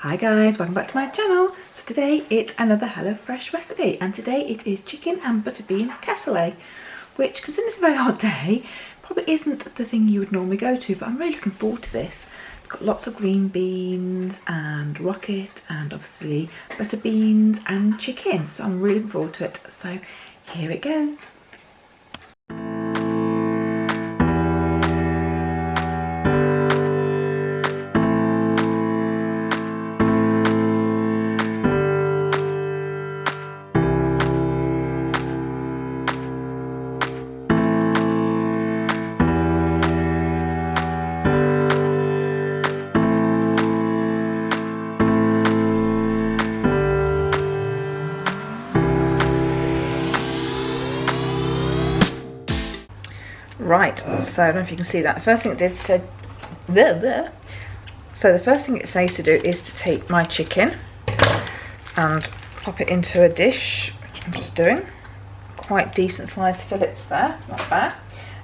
Hi guys, welcome back to my channel. So today it's another HelloFresh recipe, and today it is chicken and butter bean cassoulet, which, considering it's a very hot day, probably isn't the thing you would normally go to, but I'm really looking forward to this. It's got lots of green beans and rocket and obviously butter beans and chicken, so I'm really looking forward to it. So here it goes. Right, so I don't know if you can see that. The first thing it did said there. So the first thing it says to do is to take my chicken and pop it into a dish, which I'm just doing. Quite decent sized fillets there, not bad.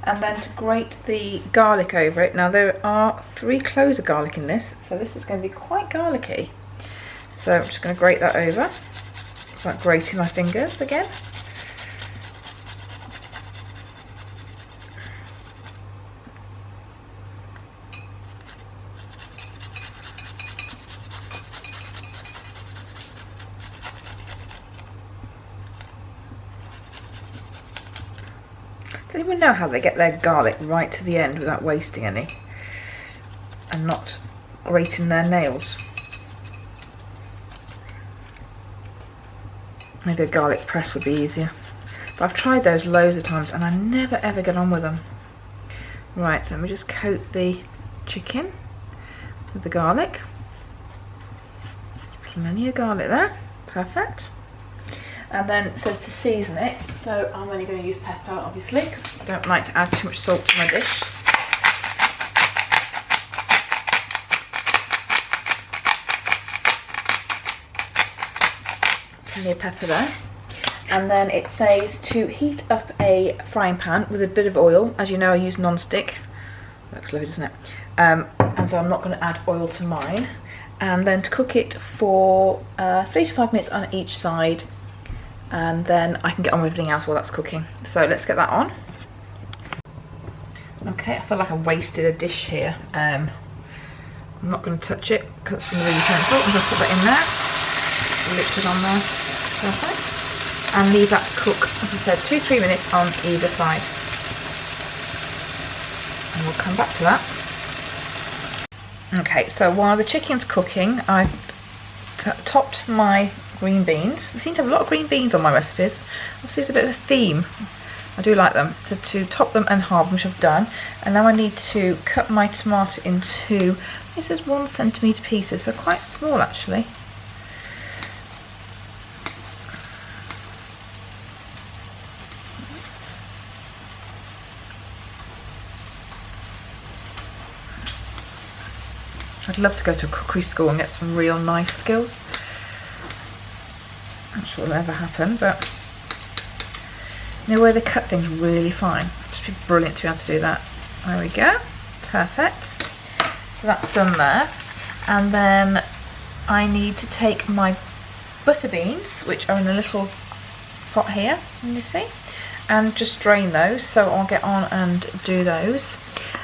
And then to grate the garlic over it. Now there are 3 cloves of garlic in this, so this is going to be quite garlicky. So I'm just going to grate that over. It's like grating my fingers again. Does anyone know how they get their garlic right to the end without wasting any and not grating their nails? Maybe a garlic press would be easier, but I've tried those loads of times and I never ever get on with them. Right, so let me just coat the chicken with the garlic. Plenty of garlic there, perfect. And then it says to season it, so I'm only going to use pepper obviously because I don't like to add too much salt to my dish. Plenty of pepper there. And then it says to heat up a frying pan with a bit of oil. As you know, I use non-stick. Looks lovely, doesn't it? And so I'm not going to add oil to mine. And then to cook it for 3 to 5 minutes on each side. And then I can get on with everything else while that's cooking. So let's get that on. Okay, I feel like I wasted a dish here. I'm not going to touch it because it's going to be utensil. I'm going to put that in there. Liquid on there. Perfect. And leave that to cook, as I said, 2-3 minutes on either side. And we'll come back to that. Okay, so while the chicken's cooking, I've topped my green beans. We seem to have a lot of green beans on my recipes. Obviously it's a bit of a theme. I do like them. So to top them and halve them, which I've done. And now I need to cut my tomato into, this is 1 centimetre pieces, so quite small actually. I'd love to go to a cookery school and get some real knife skills. Not sure it'll ever happen, but you know where they cut things really fine. It'd just be brilliant to be able to do that. There we go, perfect. So that's done there. And then I need to take my butter beans, which are in a little pot here, can you see? And just drain those, so I'll get on and do those.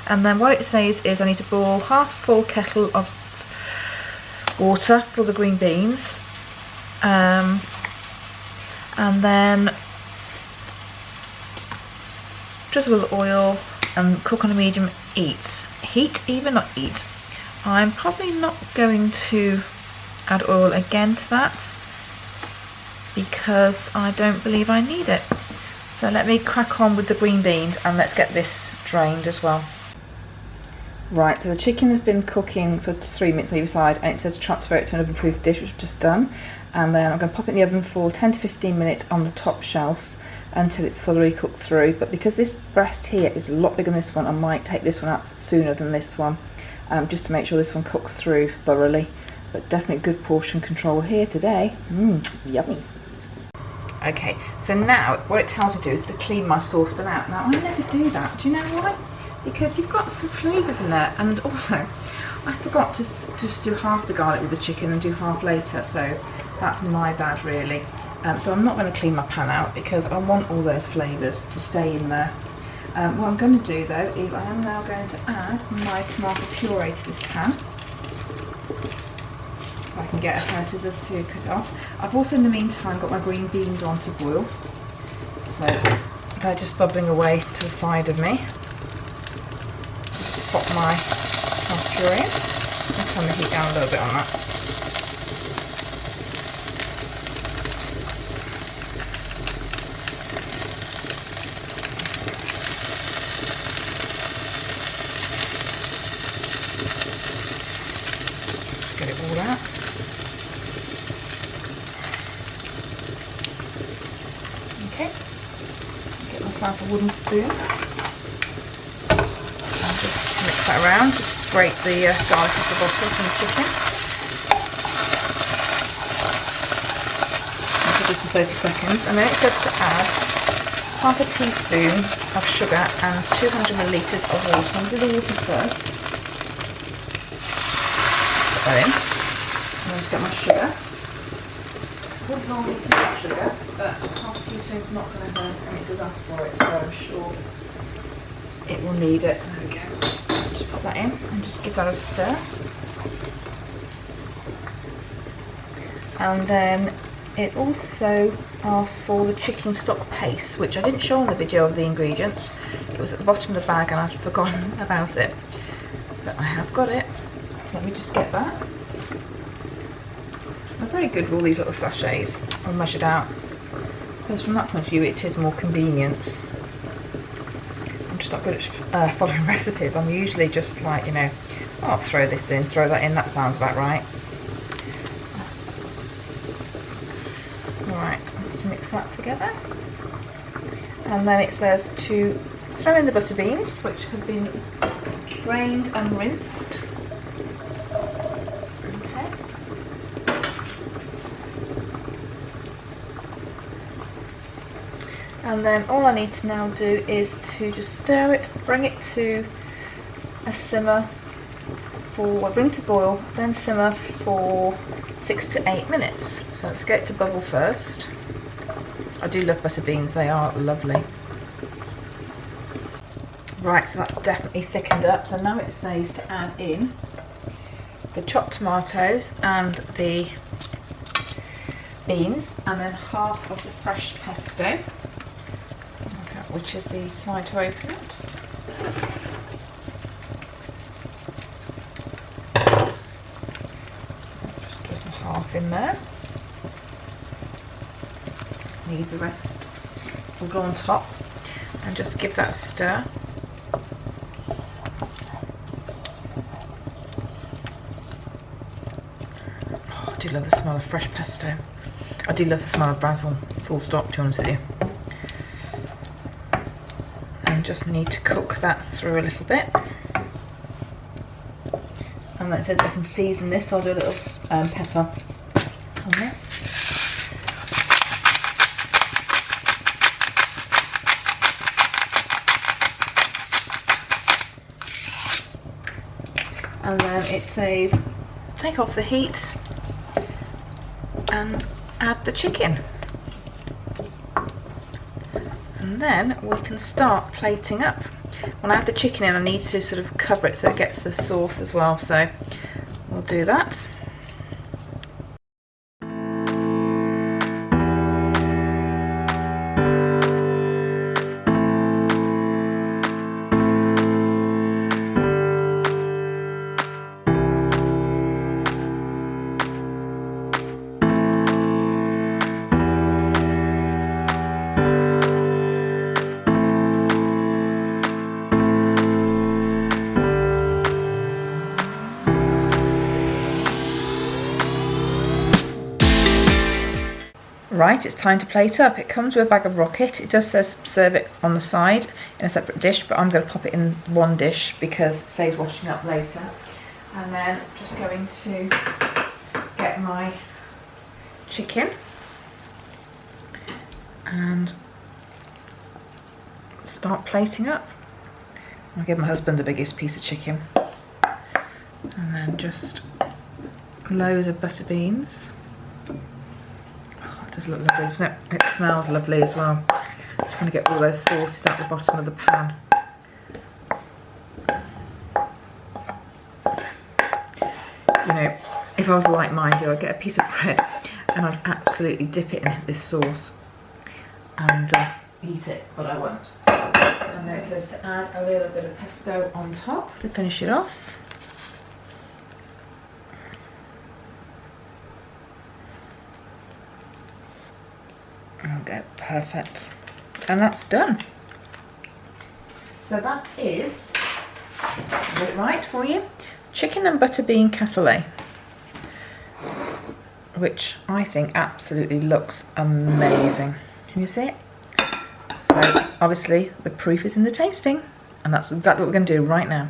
And then what it says is I need to boil half full kettle of water for the green beans. And then just a little oil and cook on a medium heat, even not eat. I'm probably not going to add oil again to that because I don't believe I need it. So let me crack on with the green beans and let's get this drained as well. Right, so the chicken has been cooking for 3 minutes on either side, and it says to transfer it to an oven-proof dish, which I've just done. And then I'm going to pop it in the oven for 10 to 15 minutes on the top shelf until it's fully cooked through. But because this breast here is a lot bigger than this one, I might take this one out sooner than this one, just to make sure this one cooks through thoroughly. But definitely good portion control here today. Yummy. Okay, so now what it tells me to do is to clean my saucepan out. Now I never do that. Do you know why? because you've got some flavours in there. And also, I forgot to just do half the garlic with the chicken and do half later, so that's my bad really. So I'm not going to clean my pan out because I want all those flavours to stay in there. What I'm going to do though is I am now going to add my tomato puree to this pan. If I can get a pair of scissors to cut it off. I've also in the meantime got my green beans on to boil. So they're just bubbling away to the side of me. Just pop my puree in. I'll turn the heat down a little bit on that. Get it all out. Okay. Get myself a wooden spoon. Just mix that around, just scrape the garlic off the bottom from the chicken. I'll do for 30 seconds, and then it says to add half a teaspoon of sugar and 200 millilitres of water. I'm going to do the water first. Put that in. And then just get my sugar. I wouldn't normally do sugar, but half a teaspoon's not going to hurt, and it does ask for it, so I'm sure it will need it. There we go. Just pop that in and just give that a stir. And then it also asks for the chicken stock paste, which I didn't show on the video of the ingredients. It was at the bottom of the bag and I'd forgotten about it. But I have got it. So let me just get that. I'm very good with all these little sachets. I've measured out. Because from that point of view it is more convenient. I'm just not good at following recipes. I'm usually just like, you know, oh, I'll throw this in, throw that in, that sounds about right. Alright, let's mix that together. And then it says to throw in the butter beans, which have been drained and rinsed. Okay. And then all I need to now do is to just stir it, bring it to a simmer bring it to boil, then simmer for 6 to 8 minutes. So let's get it to bubble first. I do love butter beans, they are lovely. Right, so that's definitely thickened up. So now it says to add in the chopped tomatoes and the beans, and then half of the fresh pesto, okay, which is the side to open it. Just a half in there. Need the rest. We'll go on top and just give that a stir. Oh, I do love the smell of fresh pesto. I do love the smell of basil, full stop, to be honest with you. And just need to cook that through a little bit. And that says I can season this, so I'll do a little pepper on this. And then it says take off the heat and add the chicken. And then we can start plating up. When I add the chicken in, I need to sort of cover it so it gets the sauce as well, so we'll do that. Right, it's time to plate up. It comes with a bag of rocket. It does says serve it on the side in a separate dish, but I'm going to pop it in one dish because it saves washing up later. And then I'm just going to get my chicken and start plating up. I'll give my husband the biggest piece of chicken. And then just loads of butter beans. Oh, it does look lovely, doesn't it? It smells lovely as well. Just want to get all those sauces out the bottom of the pan. You know, if I was like-minded, I'd get a piece of bread and I'd absolutely dip it in this sauce and eat it, but I won't. And then it says to add a little bit of pesto on top to finish it off. Okay, perfect. And that's done. So that is, get it right for you, chicken and butter bean cassoulet, which I think absolutely looks amazing. Can you see it? So obviously the proof is in the tasting, and that's exactly what we're going to do right now.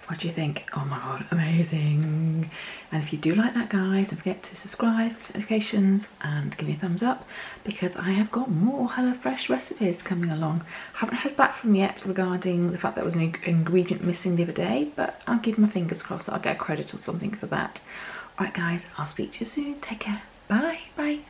What do you think? Oh my god, amazing. And if you do like that, guys, don't forget to subscribe, notifications, and give me a thumbs up, because I have got more HelloFresh recipes coming along. Haven't heard back from yet regarding the fact that there was an ingredient missing the other day, but I'll keep my fingers crossed that I'll get a credit or something for that. Alright guys, I'll speak to you soon. Take care. Bye. Bye.